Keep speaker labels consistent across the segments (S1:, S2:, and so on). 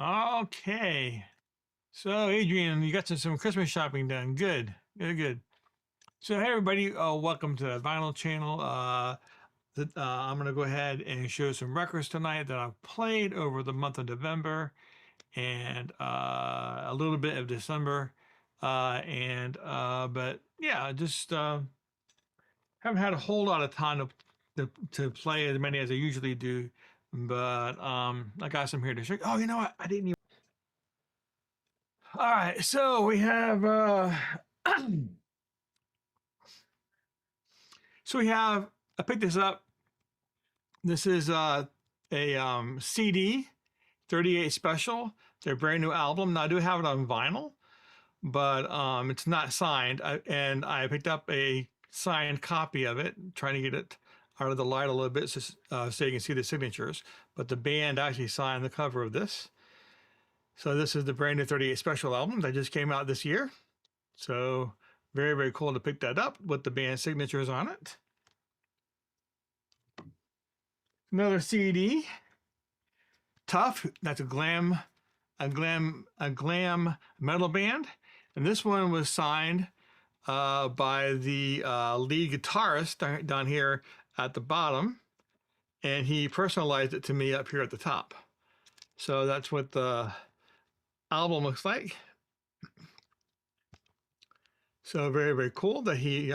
S1: Okay. So, Adrian, you got some Christmas shopping done. Good. Good, good. So, hey, everybody, welcome to the Vinyl Channel. I'm going to go ahead and show some records tonight that I've played over the month of November and a little bit of December. But yeah, just haven't had a whole lot of time to play as many as I usually do. But I got some here to show you. Oh, you know what? I didn't even. All right, so we have so we have I picked this up. This is a CD 38 special, their brand new album. Now I do have it on vinyl, but it's not signed. And I picked up a signed copy of it, trying to get it out of the light a little bit so you can see the signatures. But the band actually signed the cover of this. So this is the brand new 38 special album that just came out this year. So very, very cool to pick that up with the band signatures on it. Another CD, Tough. That's a glam metal band, and this one was signed by the lead guitarist down here at the bottom, and he personalized it to me up here at the top. So that's what the album looks like. So very, very cool that he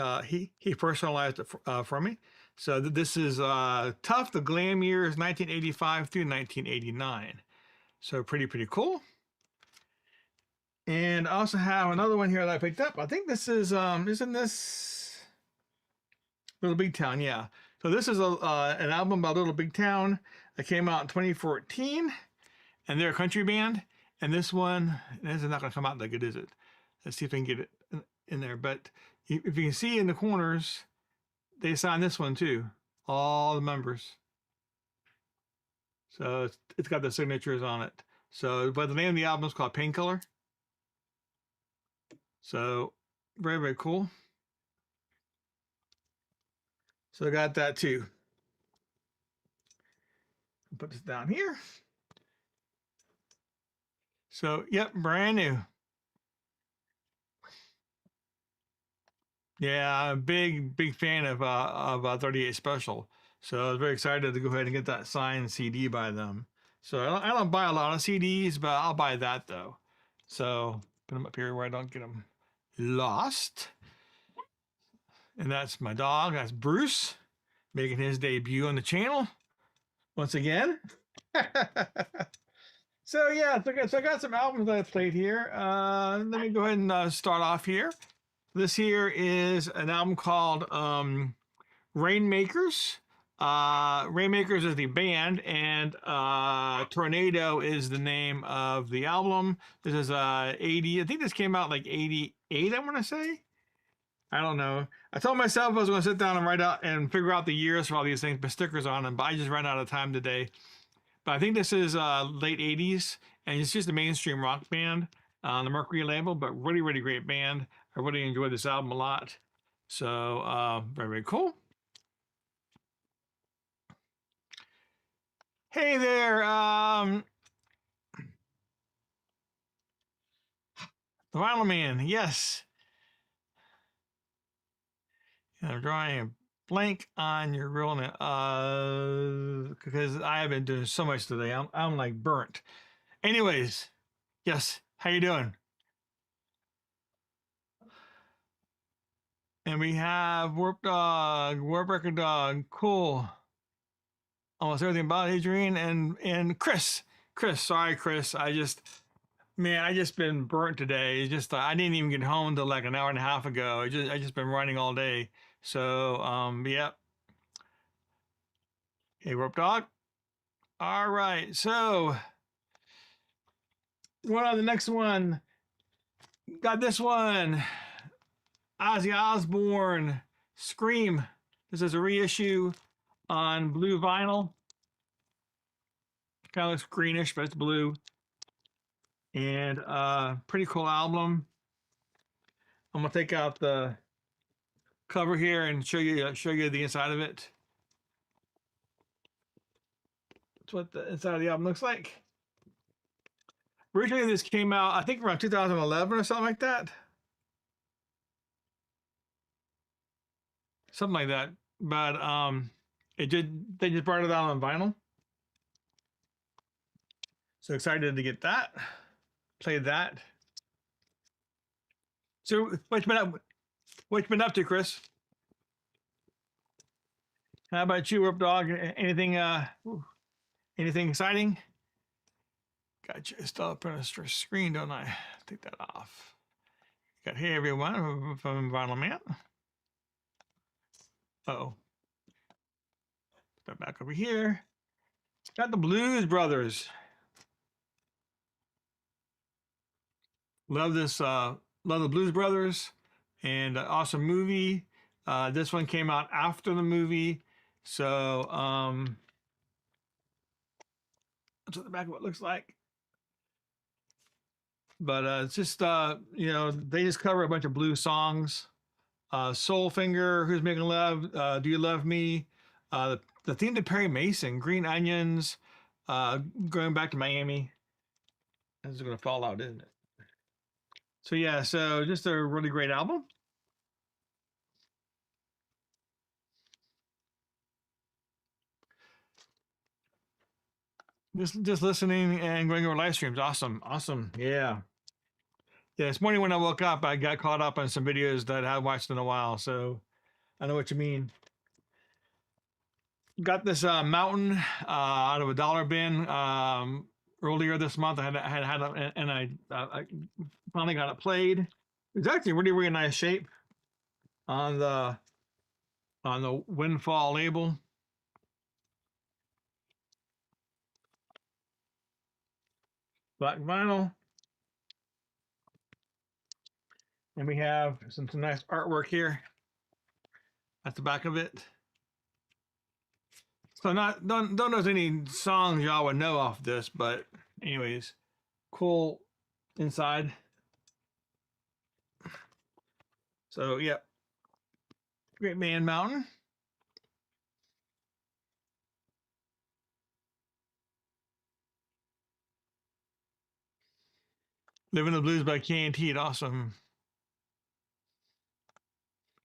S1: personalized it for me. So this is Tough, the glam years 1985 through 1989. So pretty cool. And I also have another one here that I picked up. I think this is isn't this Little Big Town? Yeah. So this is an album by Little Big Town that came out in 2014, and they're a country band. And this is not going to come out that good, is it? Let's see if I can get it in there. But if you can see in the corners, they signed this one too. All the members. So it's got the signatures on it. So, but the name of the album is called Painkiller. So very, very cool. So I got that too. Put this down here. So, yep, brand new. Yeah, I'm a big fan of 38 Special. So I was very excited to go ahead and get that signed CD by them. So I don't buy a lot of CDs, but I'll buy that though. So put them up here where I don't get them lost. And that's my dog. That's Bruce, making his debut on the channel once again. So yeah, so I got some albums that I played here. Let me go ahead and start off here. This here is an album called Rainmakers. Rainmakers is the band, and Tornado is the name of the album. This is 80. I think this came out like 88, I want to say. I don't know. I told myself I was going to sit down and write out and figure out the years for all these things, put stickers on them, but I just ran out of time today. But I think this is late 80s, and it's just a mainstream rock band on the Mercury label, but really great band. I really enjoyed this album a lot. So very cool. Hey there, the Vinyl Man. Yes. And I'm drawing a blank on your real name because I have been doing so much today. I'm like burnt. Anyways, yes. How you doing? And we have Warp Dog, Warbreaker Dog. Cool. Almost everything about Adrian and Chris. Sorry, Chris. I just been burnt today. It's just I didn't even get home until like an hour and a half ago. I just been running all day. So yeah. Hey, Warp Dog. All right. So what on the next one? Got this one. Ozzy Osbourne, Scream. This is a reissue on blue vinyl. Kind of looks greenish, but it's blue. And pretty cool album. I'm gonna take out the cover here and show you the inside of it. That's what the inside of the album looks like. Originally, this came out, I think, around 2011 or something like that. Something like that. But they just brought it out on vinyl. So excited to get that. Play that. So what you been up to, Chris? How about you, Rip Dog? Anything exciting? Gotcha. Still up on a screen, don't I? Take that off. Got Hey Everyone from Vinyl Man. Oh. Step back over here. Got the Blues Brothers. Love this. Love the Blues Brothers, and awesome movie. This one came out after the movie, so that's what the back of it looks like. But it's just they just cover a bunch of blues songs. Soul Finger, Who's Making Love, Do You Love Me? The theme to Perry Mason, Green Onions, Going Back to Miami. This is going to fall out, isn't it? So yeah, so just a really great album. Just listening and going over live streams. Awesome. Yeah. This morning when I woke up, I got caught up on some videos that I hadn't watched in a while. So I know what you mean. Got this mountain out of a dollar bin earlier this month. I had it, and I finally got it played. It's actually really nice shape on the Windfall label. Black vinyl. And we have some nice artwork here at the back of it. So don't know if any songs y'all would know off this, but anyways, cool inside. So yeah, Great Man Mountain. Living the Blues by K&T, awesome.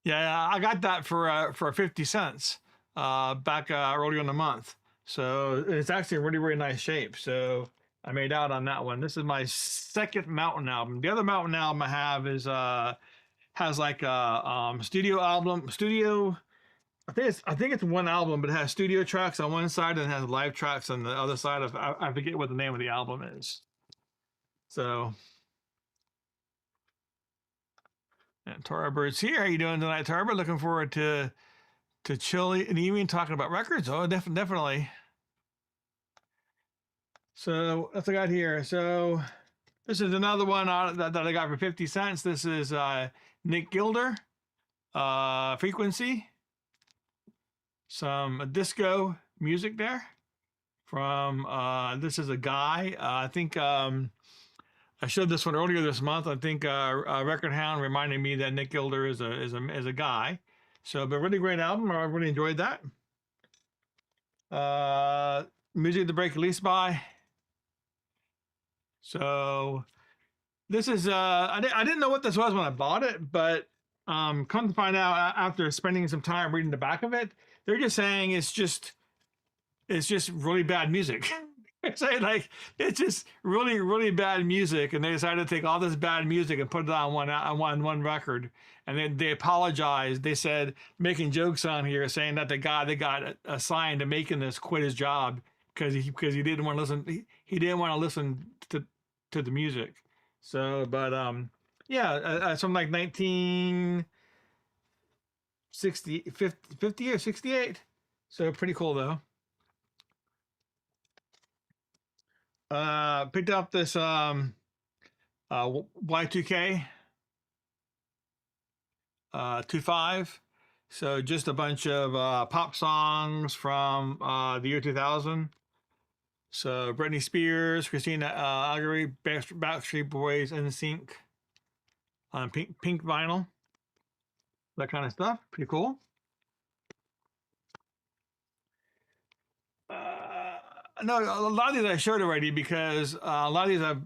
S1: Yeah, I got that for 50 cents back earlier in the month. So it's actually a really nice shape. So I made out on that one. This is my second Mountain album. The other Mountain album I have is has like a studio album. I think it's one album, but it has studio tracks on one side and it has live tracks on the other side. I forget what the name of the album is. So. And Tara Bird's here. How you doing tonight, Tara Bird? Looking forward to chilly and evening talking about records. Oh, definitely. So that's what I got here. So this is another one that I got for 50 cents. This is Nick Gilder, Frequency. Some disco music there from this is a guy. I think I showed this one earlier this month. I think Record Hound reminded me that Nick Gilder is a guy. So, but really great album. I really enjoyed that. Music to Break Release by. So, this is I didn't know what this was when I bought it, but come to find out after spending some time reading the back of it, they're just saying it's just really bad music. Say like it's just really bad music, and they decided to take all this bad music and put it on one record. And then they apologized. They said, making jokes on here, saying that the guy that got assigned to making this quit his job because he didn't want to listen. He didn't want to listen to the music. So, but yeah, from like 1960, 50 or 68. So pretty cool though. Picked up this Y2K 25. So just a bunch of pop songs from the year 2000. So Britney Spears, Christina Aguilera, Backstreet Boys, NSYNC on pink vinyl. That kind of stuff. Pretty cool. no, a lot of these I showed already because a lot of these I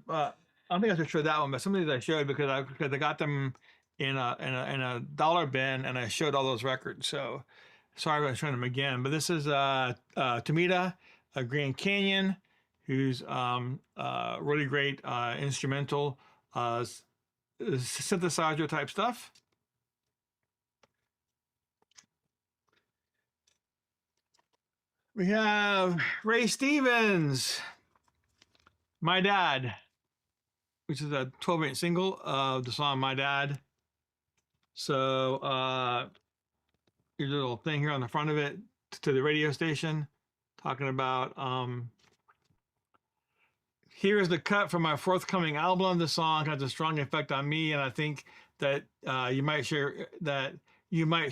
S1: don't think I should show that one, but some of these I showed because I got them in a dollar bin and I showed all those records. So sorry about showing them again. But this is Tomita, Grand Canyon, who's really great instrumental synthesizer type stuff. We have Ray Stevens, My Dad, which is a 12-inch single of the song My Dad. So here's a little thing here on the front of it to the radio station talking about here's the cut from my forthcoming album. The song has a strong effect on me, and I think that you might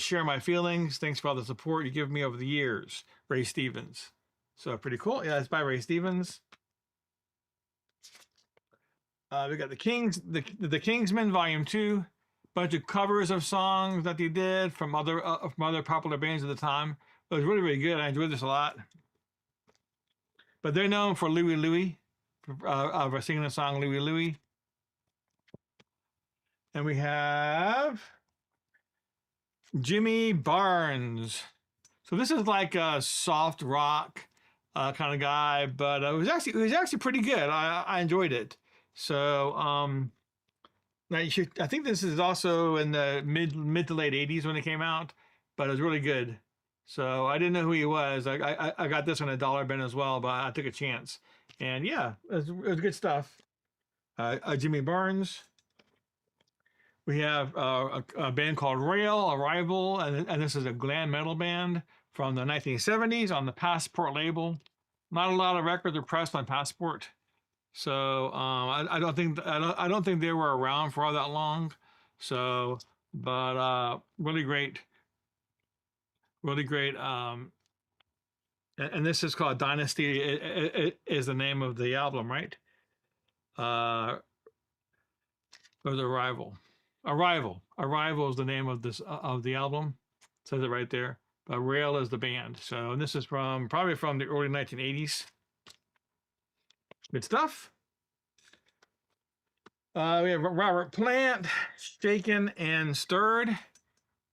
S1: share my feelings. Thanks for all the support you give me over the years. Ray Stevens. So pretty cool. Yeah, it's by Ray Stevens. We got the Kingsmen Volume 2, bunch of covers of songs that they did from other popular bands at the time. It was really, really good. I enjoyed this a lot. But they're known for Louie Louie, for singing the song Louie Louie. And we have Jimmy Barnes. So this is like a soft rock kind of guy, but it was actually pretty good. I enjoyed it. So now I think this is also in the mid to late 80s when it came out, but it was really good. So I didn't know who he was. I got this on a dollar bin as well, but I took a chance. And yeah, it was good stuff. Jimmy Barnes. We have a band called Rail, Arrival, and this is a glam metal band from the 1970s on the Passport label. Not a lot of records are pressed on Passport, so I don't think they were around for all that long. So, but really great, really great. And this is called Dynasty. It is the name of the album, right? Or the Arrival. Arrival is the name of the album. It says it right there. But Rail is the band. So, and this is probably from the early 1980s. Good stuff. We have Robert Plant, Shaken and Stirred.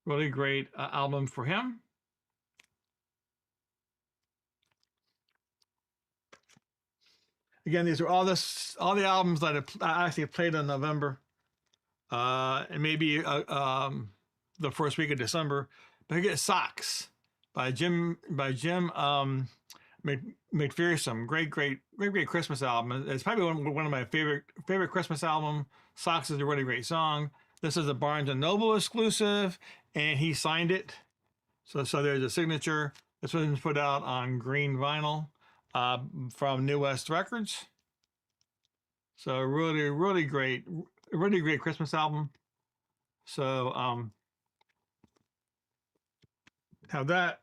S1: Really great album for him. Again, these are all the albums that I actually played in November, and maybe the first week of December. But I get Socks by Jim McPherson. Great Christmas album. It's probably one of my favorite Christmas album. Socks is a really great song. This is a Barnes and Noble exclusive, and he signed it. So there's a signature. This one's put out on green vinyl from New West Records. So really great Christmas album. So have that.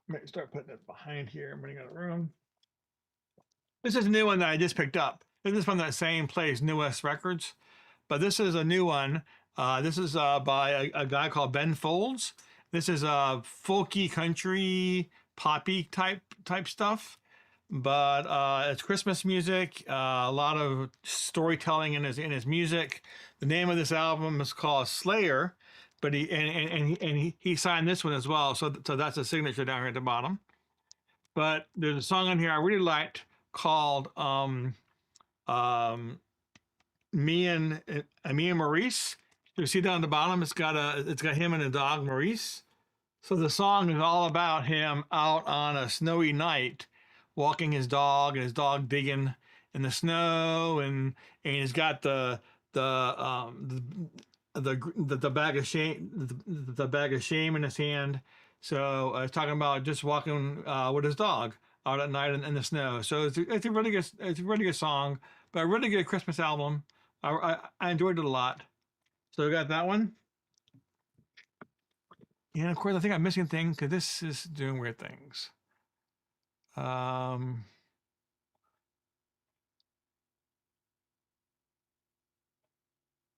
S1: Might start putting it behind here. I'm running out of room. This is a new one that I just picked up. This is from that same place, New West Records, but this is a new one. This is by a guy called Ben Folds. This is folky country poppy type stuff, but it's Christmas music. A lot of storytelling in his music. The name of this album is called Slayer. But he signed this one as well, so that's a signature down here at the bottom. But there's a song on here I really liked called Me and Maurice. You see down at the bottom, it's got him and a dog Maurice. So the song is all about him out on a snowy night, walking his dog and his dog digging in the snow, and he's got the bag of shame in his hand. So it's talking about just walking with his dog out at night in the snow. So it's a really good song, but a really good Christmas album. I enjoyed it a lot. So we got that one. And of course, I think I'm missing things because this is doing weird things.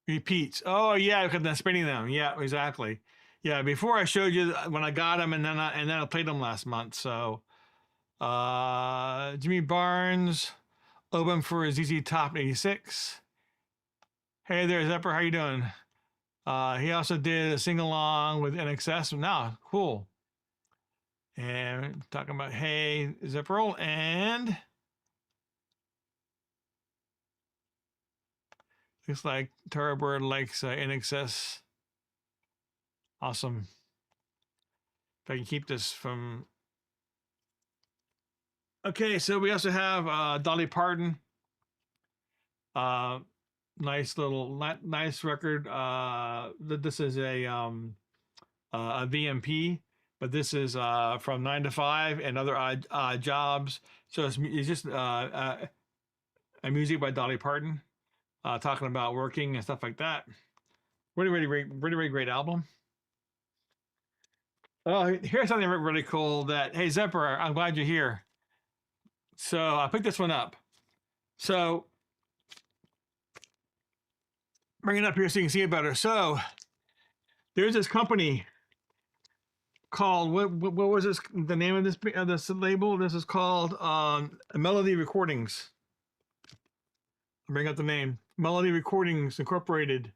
S1: Repeats. Oh yeah, because I'm spinning them. Yeah, exactly. Yeah, before I showed you when I got them, and then I played them last month. So Jimmy Barnes opened for ZZ Top in '86. Hey there, Zepper, how you doing? He also did a sing along with NXS. Now, cool. And talking about Hey Zepper, and looks like Tara Bird likes NXS. Awesome. If I can keep this from. Okay, so we also have Dolly Parton. Nice little, nice record. This is a VMP, but this is from 9 to 5 and other odd jobs. So it's just a music by Dolly Parton, talking about working and stuff like that. Really great album. Oh, here's something really cool that, hey, Zepper, I'm glad you're here. So I picked this one up. So bring it up here so you can see it better. So there's this company called, what was this, the name of this label? This is called Melody Recordings. Bring up the name, Melody Recordings Incorporated.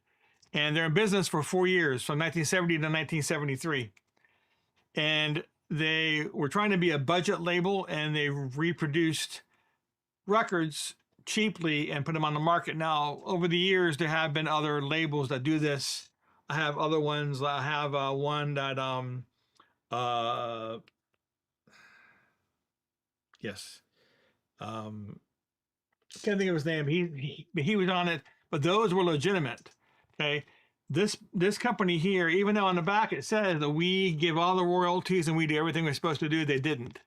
S1: And they're in business for 4 years, from 1970 to 1973. And they were trying to be a budget label, and they reproduced records cheaply and put them on the market. Now, over the years, there have been other labels that do this. I have other ones. I have one that, yes, can't think of his name. He was on it, but those were legitimate. Okay, this company here, even though on the back it says that we give all the royalties and we do everything we're supposed to do, they didn't.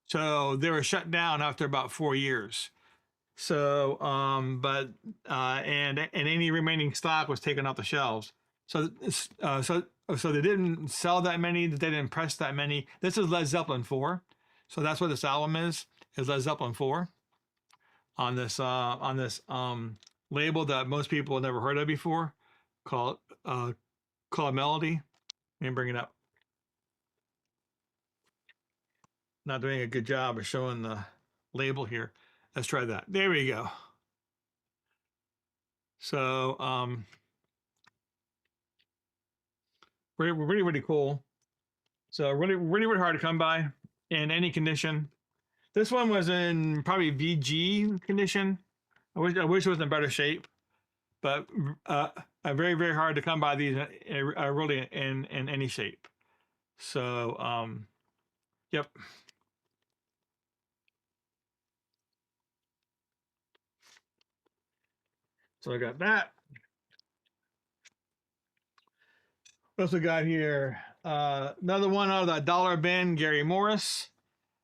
S1: So they were shut down after about 4 years. So, and any remaining stock was taken off the shelves. So, so they didn't sell that many. They didn't press that many. This is Led Zeppelin 4. So that's what this album is Led Zeppelin 4 on this label that most people have never heard of before, called Melody. Let me bring it up. Not doing a good job of showing the label here. Let's try that. There we go. So really cool. So really hard to come by in any condition. This one was in probably VG condition. I wish it was in better shape, but very hard to come by these really in any shape. So yep. So I got that. What else we got here? Another one out of the Dollar Bin, Gary Morris.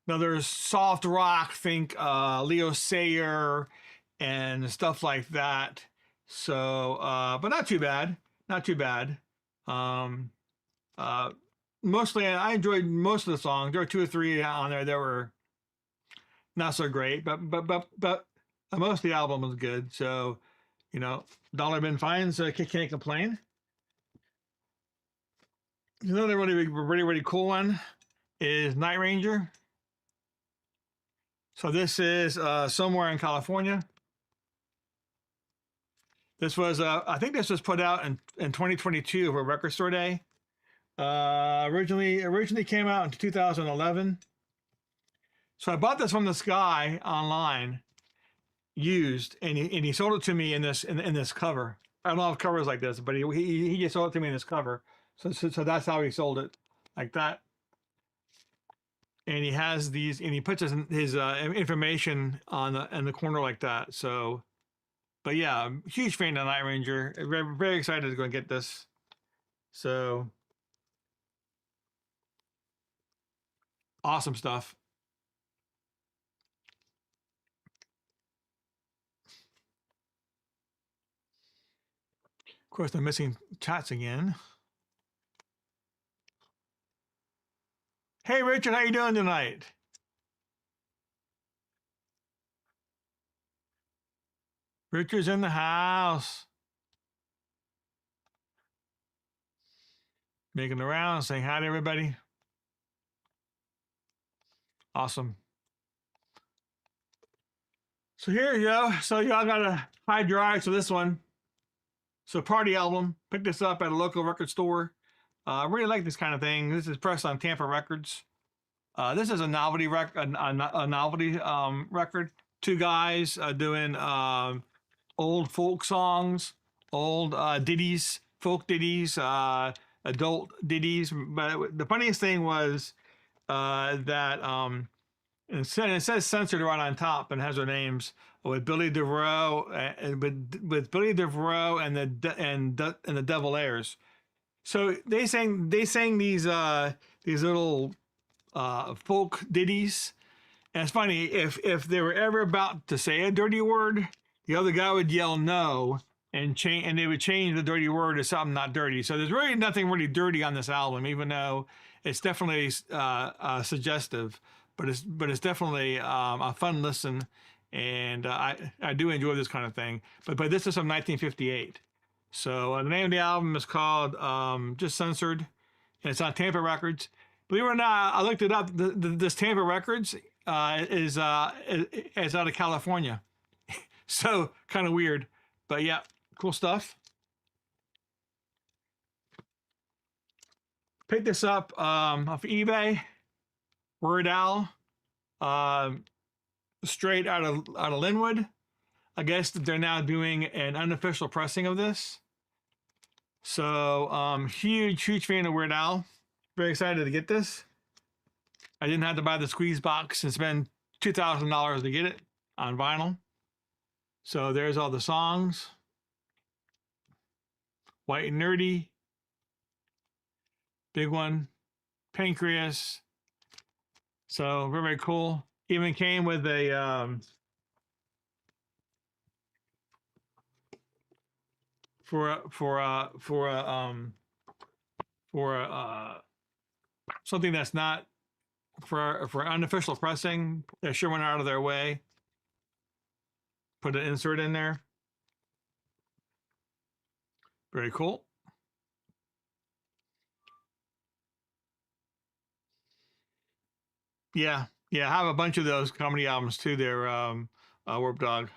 S1: Another soft rock, think Leo Sayer and stuff like that. So, but not too bad. Not too bad. Mostly, I enjoyed most of the songs. There were 2 or 3 on there that were not so great, but most of the album was good. So, Dollar Bin Fine, so can't complain. Another really cool one is Night Ranger. So this is somewhere in California. This was, I think this was put out in 2022 for Record Store Day. Originally came out in 2011. So I bought this from this guy online, used, and he sold it to me in this cover. I don't know if covers like this, but he just sold it to me in this cover. So that's how he sold it, like that. And he has these, and he puts his information in the corner like that. So, but yeah, I'm a huge fan of Night Ranger. Very excited to go and get this. So awesome stuff. Of course, I'm missing chats again. Hey, Richard, how you doing tonight? Richard's in the house. Making the rounds, saying hi to everybody. Awesome. So here you go. So y'all got a high drive to this one. So Party Album. Picked this up at a local record store. I really like this kind of thing. This is pressed on Tampa Records. This is a novelty a novelty record. Two guys doing old folk songs, old ditties, folk ditties, adult ditties. But the funniest thing was that it says censored right on top and has their names with Billy DeVoe, with Billy DeVoe and the Devil Airs. So they sang these little folk ditties. And it's funny, if they were ever about to say a dirty word, the other guy would yell no and they would change the dirty word to something not dirty. So there's really nothing really dirty on this album, even though it's definitely suggestive. But it's definitely a fun listen, and I do enjoy this kind of thing. But this is from 1958. So the name of the album is called just Censored, and it's on Tampa Records. Believe it or not, I looked it up. This Tampa Records is out of California, so kind of weird. But yeah, cool stuff. Picked this up off eBay, Word Al, straight out of Linwood. I guess that they're now doing an unofficial pressing of this. So huge fan of Weird Al. Very excited to get this. I didn't have to buy the squeeze box and spend $2,000 to get it on vinyl. So there's all the songs. White and Nerdy. Big one. Pancreas. So very cool. Even came with a something that's not for unofficial pressing. They sure went out of their way. Put an insert in there. Very cool. Yeah, I have a bunch of those comedy albums too. They're Warp Dog.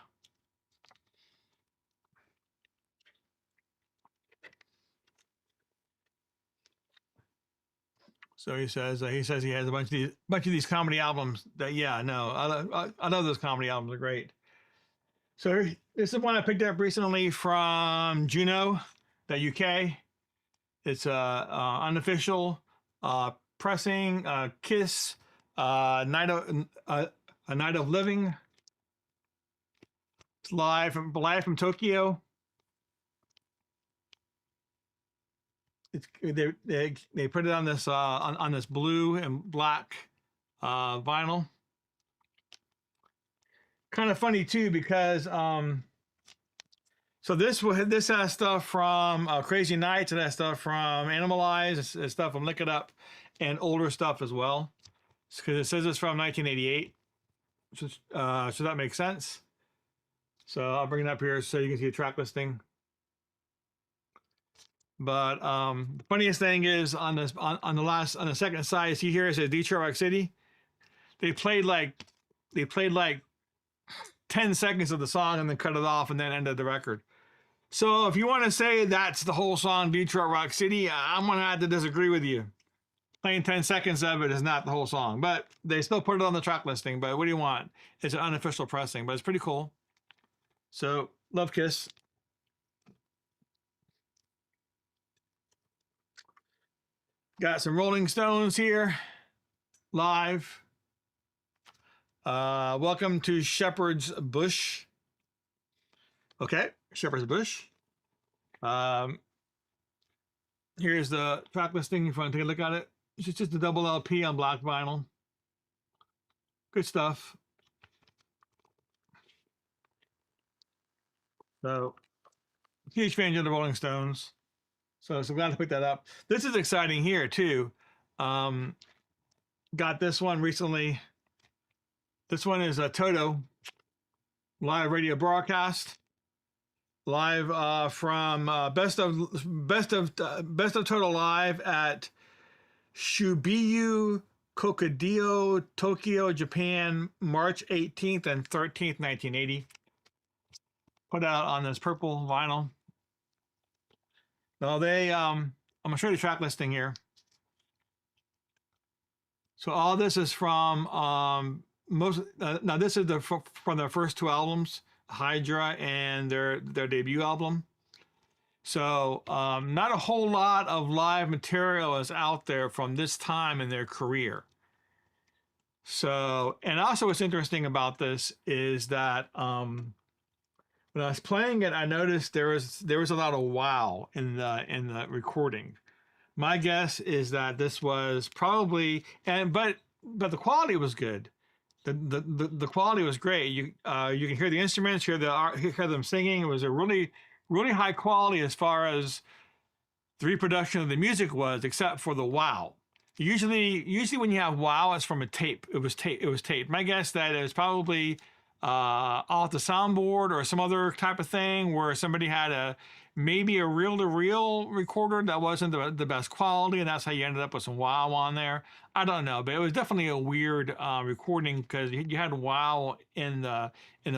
S1: So he says he has a bunch of these comedy albums. That I love those comedy albums. They're great. So this is one I picked up recently from Juno, the UK. It's unofficial pressing Kiss a Night of Living. It's live from Tokyo. They put it on this on this blue and black vinyl. Kind of funny too, because so this has stuff from Crazy Nights, and has stuff from Animalize, it's stuff from Lick It Up, and older stuff as well. Because it says it's from 1988, so that makes sense. So I'll bring it up here so you can see the track listing. But the funniest thing is on the second side, see here it says Detroit Rock City. They played like 10 seconds of the song and then cut it off and then ended the record. So if you want to say that's the whole song, Detroit Rock City, I'm gonna have to disagree with you. Playing 10 seconds of it is not the whole song, but they still put it on the track listing. But what do you want? It's an unofficial pressing, but it's pretty cool. So love Kiss. Got some Rolling Stones here, live. Welcome to Shepherd's Bush. Okay, Shepherd's Bush. Here's the track listing. If you want to take a look at it, it's just a double LP on black vinyl. Good stuff. So, huge fan of the Rolling Stones. So glad to pick that up. This is exciting here too. Got this one recently. This one is a Toto live radio broadcast, live from Best of Toto Live at Shubiyu Kokudio, Tokyo, Japan, March 18th and 13th, 1980. Put out on this purple vinyl. Now I'm gonna show you the track listing here. So all this is from now this is from their first two albums, Hydra and their debut album. So not a whole lot of live material is out there from this time in their career. So, and also what's interesting about this is that when I was playing it, I noticed there was a lot of wow in the recording. My guess is that this was probably but the quality was good. The quality was great. You can hear the instruments, hear them singing. It was a really high quality as far as the reproduction of the music was, except for the wow. Usually when you have wow, it's from a tape. It was tape. My guess that it was probably off the soundboard or some other type of thing where somebody had maybe a reel-to-reel recorder that wasn't the best quality, and that's how you ended up with some wow on there. I don't know, but it was definitely a weird recording because you had wow in the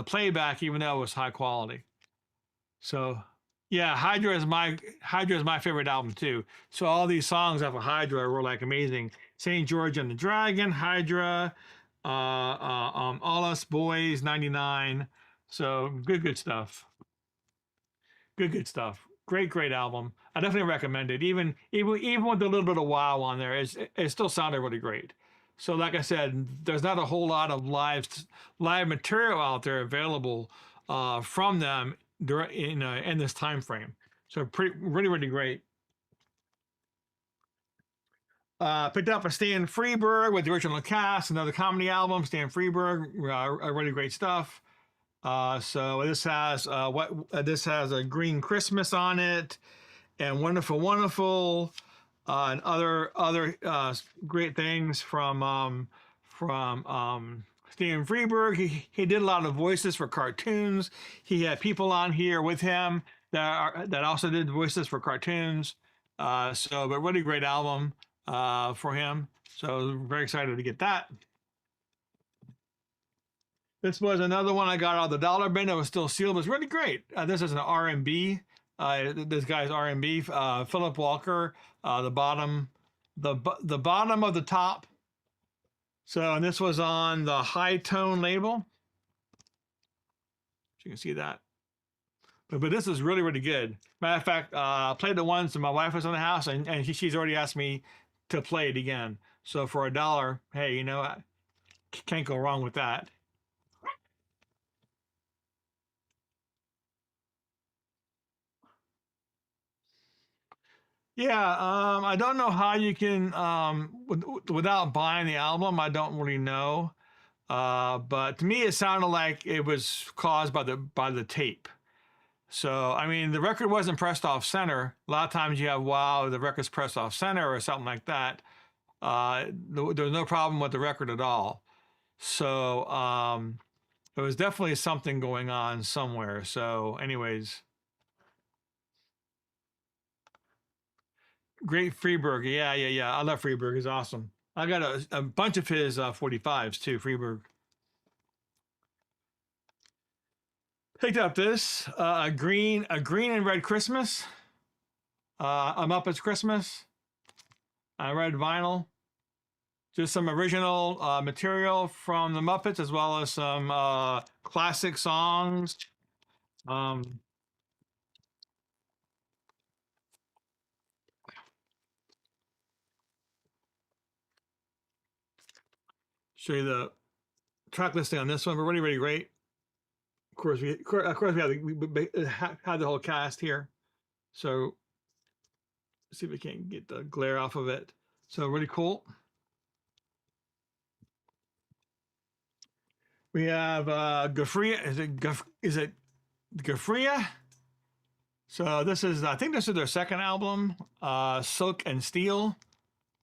S1: playback, even though it was high quality. So yeah, Hydra is my favorite album too. So all these songs off of Hydra were like amazing. Saint George and the Dragon, Hydra, All Us Boys, 99. So good stuff. Good stuff. Great album. I definitely recommend it. Even with a little bit of wow on there, it still sounded really great. So like I said, there's not a whole lot of live material out there available from them in this time frame. So really great. Picked up a Stan Freberg with the original cast, another comedy album. Stan Freberg, really great stuff. So this has this has a Green Christmas on it, and Wonderful, and other great things from Steven Freberg. He did a lot of voices for cartoons. He had people on here with him that also did voices for cartoons. But really great album for him. So very excited to get that. This was another one I got out of the dollar bin that was still sealed. It was really great. This is an R&B. This guy's R&B. Philip Walker. The bottom of the top. So, and this was on the High Tone label. You can see that. But this is really good. Matter of fact, I played it once and my wife was in the house and she's already asked me to play it again. So for $1, hey, you know, I can't go wrong with that. Yeah, I don't know how you can without buying the album. I don't really know, but to me, it sounded like it was caused by the tape. So I mean, the record wasn't pressed off center. A lot of times you have wow, the record's pressed off center or something like that. There was no problem with the record at all. So there was definitely something going on somewhere. So, anyways. Great Freberg. Yeah. I love Freberg. He's awesome. I got a bunch of his 45s too, Freberg. Picked up this a green and red Christmas. A Muppets Christmas. Red vinyl. Just some original material from the Muppets as well as some classic songs. Show you the track listing on this one. We're really great. Of course, we had the whole cast here. So let's see if we can get the glare off of it. So really cool. We have Gafria. Is it Gafria? So this is, I think this is their second album, Silk and Steel.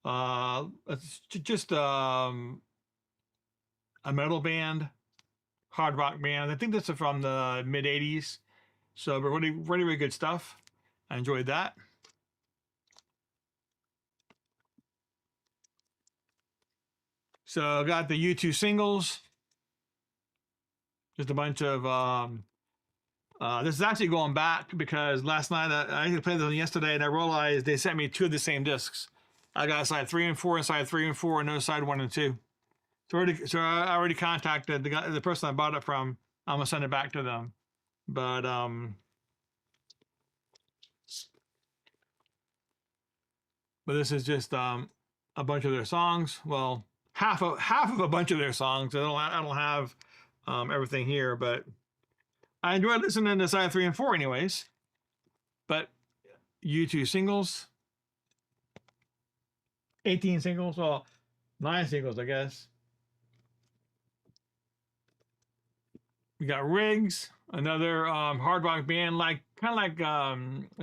S1: It's just a metal band, hard rock band. I think this is from the mid '80s. So, but really good stuff. I enjoyed that. So I got the U2 singles, just a bunch of. This is actually going back because last night I played this yesterday and I realized they sent me two of the same discs. I got side 3 and 4 and side 3 and 4 and no side 1 and 2. So I already contacted the person I bought it from. I'm gonna send it back to them. But this is just a bunch of their songs. Well, half of a bunch of their songs. I don't have everything here, but I enjoyed listening to side 3 and 4 anyways. But U2 singles, 18 singles, well, 9 singles, I guess. We got Riggs, another hard rock band, kind of like a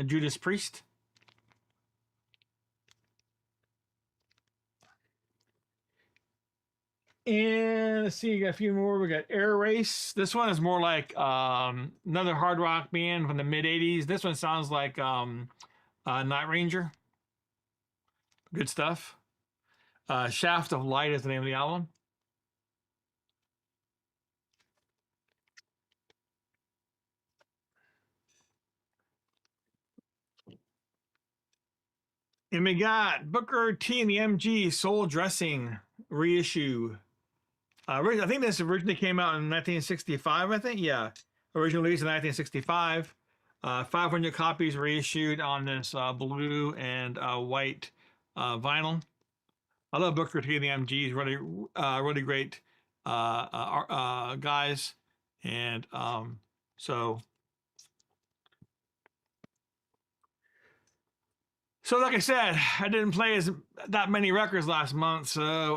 S1: Judas Priest. And let's see, got a few more. We got Air Race. This one is more like another hard rock band from the mid '80s. This one sounds like Night Ranger. Good stuff. Shaft of Light is the name of the album. And we got Booker T and the MG Soul Dressing reissue. I think this originally came out in 1965, I think. Yeah. Originally released in 1965. 500 copies reissued on this blue and white vinyl. I love Booker T and the MGs. Really great guys. And so like I said, I didn't play that many records last month, so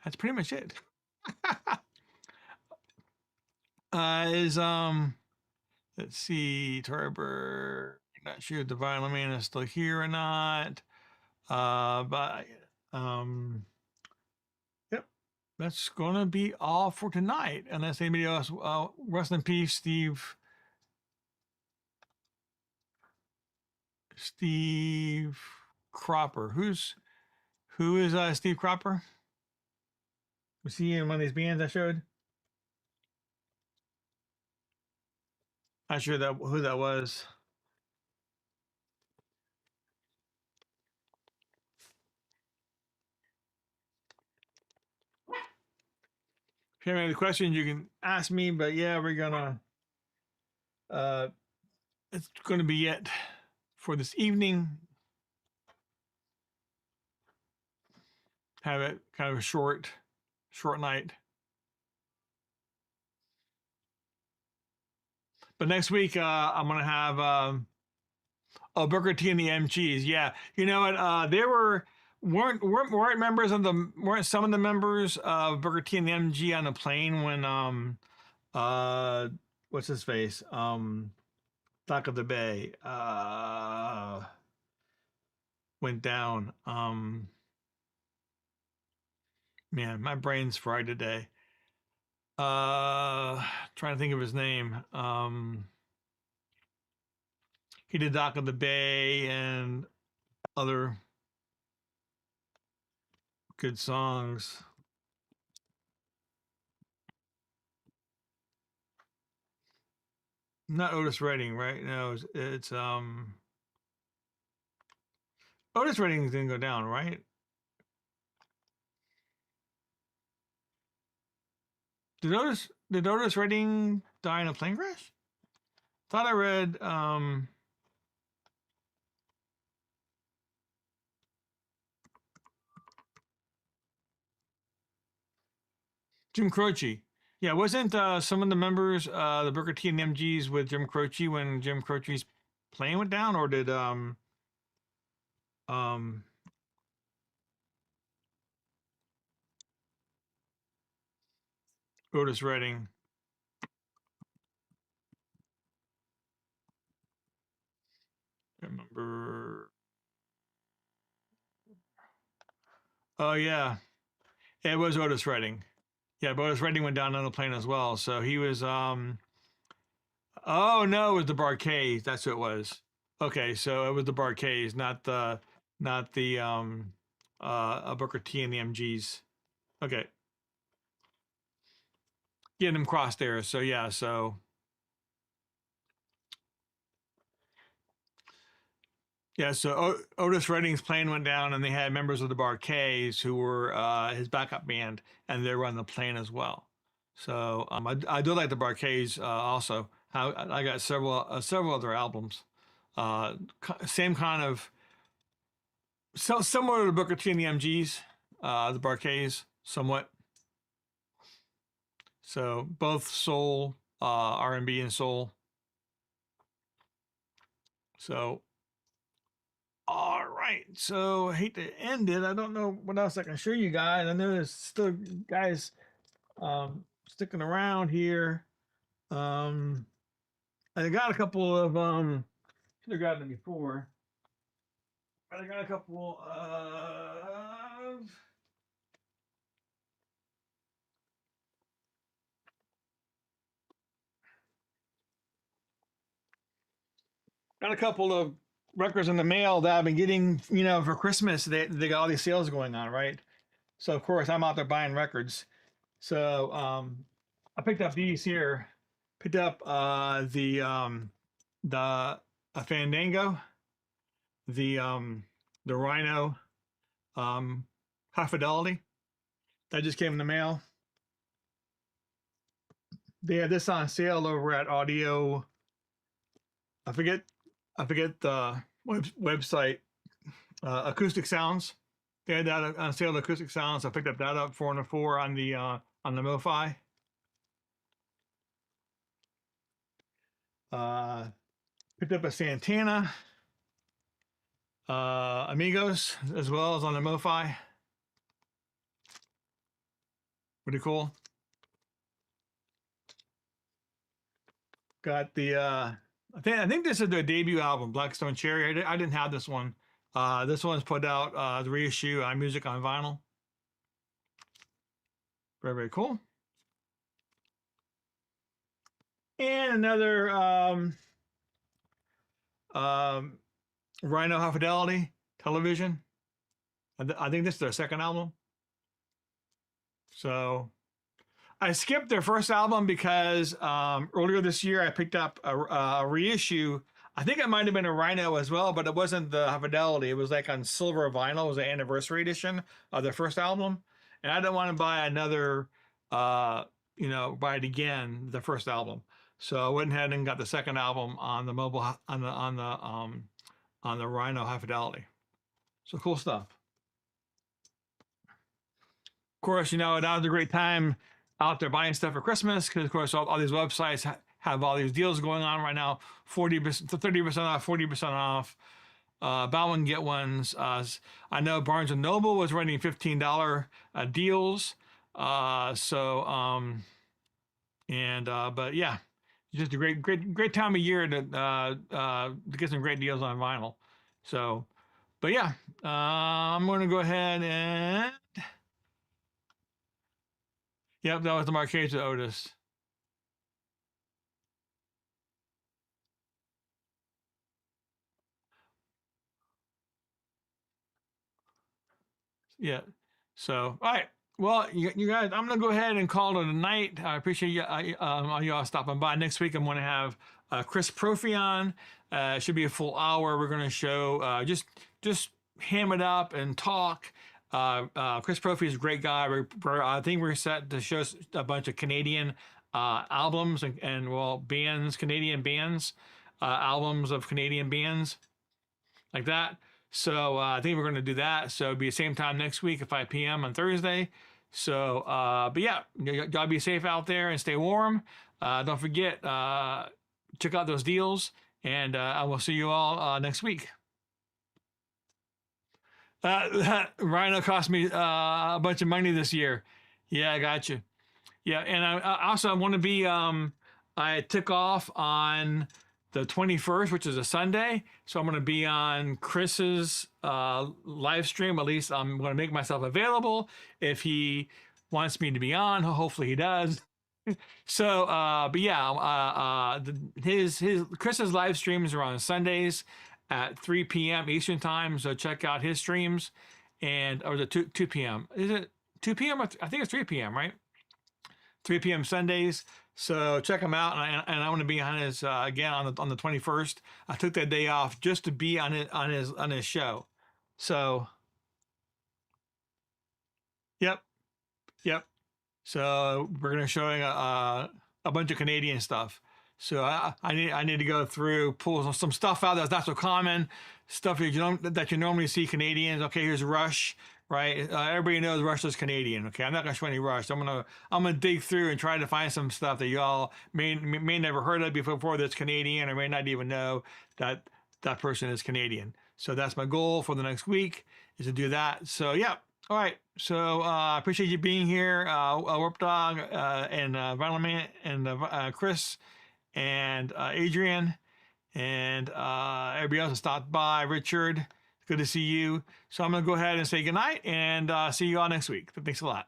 S1: that's pretty much it. Let's see, Turber. Not sure if the Violin Man is still here or not. But yep, that's gonna be all for tonight. Unless anybody else, rest in peace, Steve Cropper. Who is Steve Cropper? Was he in one of these bands I showed? Not sure who that was. If you have any questions, you can ask me. But yeah, we're gonna. It's gonna be it for this evening. Have it kind of a short night. But next week, I'm gonna have Booker T and the MGs. Yeah, you know what? They weren't members of weren't some of the members of Booker T and the MG on the plane when what's his face Dock of the Bay went down. Man, my brain's fried today. Trying to think of his name. He did Dock of the Bay and other good songs. Not Otis Redding, right? No, it's Otis Redding didn't go down, right? Did Otis Redding die in a plane crash? Thought I read Jim Croce. Yeah, wasn't some of the members the Booker T and the MGs with Jim Croce when Jim Croce's plane went down, or did Otis Redding? I remember. Oh yeah, it was Otis Redding. Yeah, but Otis Redding went down on the plane as well. So he was oh no, it was the Bar-Kays. That's who it was. Okay, so it was the Bar-Kays, not the a Booker T and the MGs. Okay. Getting them crossed there. So yeah, so yeah, so Otis Redding's plane went down, and they had members of the Bar-Kays who were his backup band, and they were on the plane as well. So I do like the Bar-Kays also. I got several other albums, same kind of, so similar to the Booker T and the MGs, the Bar-Kays somewhat. So both soul, R&B, and soul. So all right, so I hate to end it. I don't know what else I can show you guys. I know there's still guys sticking around here. I got a couple of should have gotten them before. But I got a couple of records in the mail that I've been getting, for Christmas. They got all these sales going on, right? So of course I'm out there buying records. So I picked up these here. Picked up the Fandango, the Rhino, High Fidelity. That just came in the mail. They had this on sale over at Audio. I forget the website. Acoustic Sounds. They had that on sale. Acoustic Sounds. I picked up that up 404 on the MoFi. Picked up a Santana Amigos as well as on the MoFi. Pretty cool. Got the I think this is their debut album, Blackstone Cherry. I didn't have this one. This one's put out the reissue on Music on Vinyl. Very, very cool. And another Rhino High Fidelity Television. I think this is their second album. So I skipped their first album because earlier this year I picked up a reissue. I think it might have been a Rhino as well, but it wasn't the High Fidelity. It was like on silver vinyl. It was an anniversary edition of their first album. And I didn't want to buy another, buy it again, the first album. So I went ahead and got the second album on the on the Rhino High Fidelity. So cool stuff. Of course, that was a great time out there buying stuff for Christmas, because of course all these websites have all these deals going on right now. 40% to 30% off, 40% off. Buy one get ones. I know Barnes and Noble was running $15 deals. But yeah, just a great time of year to get some great deals on vinyl. So, but yeah, I'm going to go ahead and, yep, that was the Marquesa Otis. Yeah. So, all right. Well, you guys, I'm gonna go ahead and call it a night. I appreciate you, you all stopping by. Next week, I'm going to have Chris Profi on. It should be a full hour. We're going to show just ham it up and talk. Chris Profi is a great guy. I think we're set to show a bunch of Canadian albums and bands, Canadian bands, albums of Canadian bands like that. So I think we're going to do that. So it'll be the same time next week at 5 p.m. on Thursday. So, but yeah, y'all be safe out there and stay warm. Don't forget, check out those deals, and I will see you all next week. Rhino cost me a bunch of money this year. Yeah, I got you. Yeah, and I also want to be, I took off on the 21st, which is a Sunday. So I'm going to be on Chris's live stream. At least I'm going to make myself available if he wants me to be on. Hopefully he does. So, but yeah, Chris's live streams are on Sundays at 3 p.m. Eastern time. So check out his streams. or was it 2 p.m.? Is it 2 p.m.? I think it's 3 p.m., right? 3 p.m. Sundays. So check him out, and I'm going to be on his again on the 21st. I took that day off just to be on his show. So, yep, yep. So we're going to showing a bunch of Canadian stuff. So I need to go through, pull some stuff out that's not so common, stuff that you normally see Canadians. Okay, here's Rush, right? Everybody knows Rush is Canadian. Okay, I'm not gonna show any Rush. I'm gonna dig through and try to find some stuff that y'all may never heard of before that's Canadian, or may not even know that that person is Canadian. So that's my goal for the next week, is to do that. So yeah. All right, so I appreciate you being here, Warp Dog, and Vinyl Man, and Chris, and Adrian, and everybody else that stopped by. Richard, good to see you. So I'm going to go ahead and say goodnight, and see you all next week. Thanks a lot.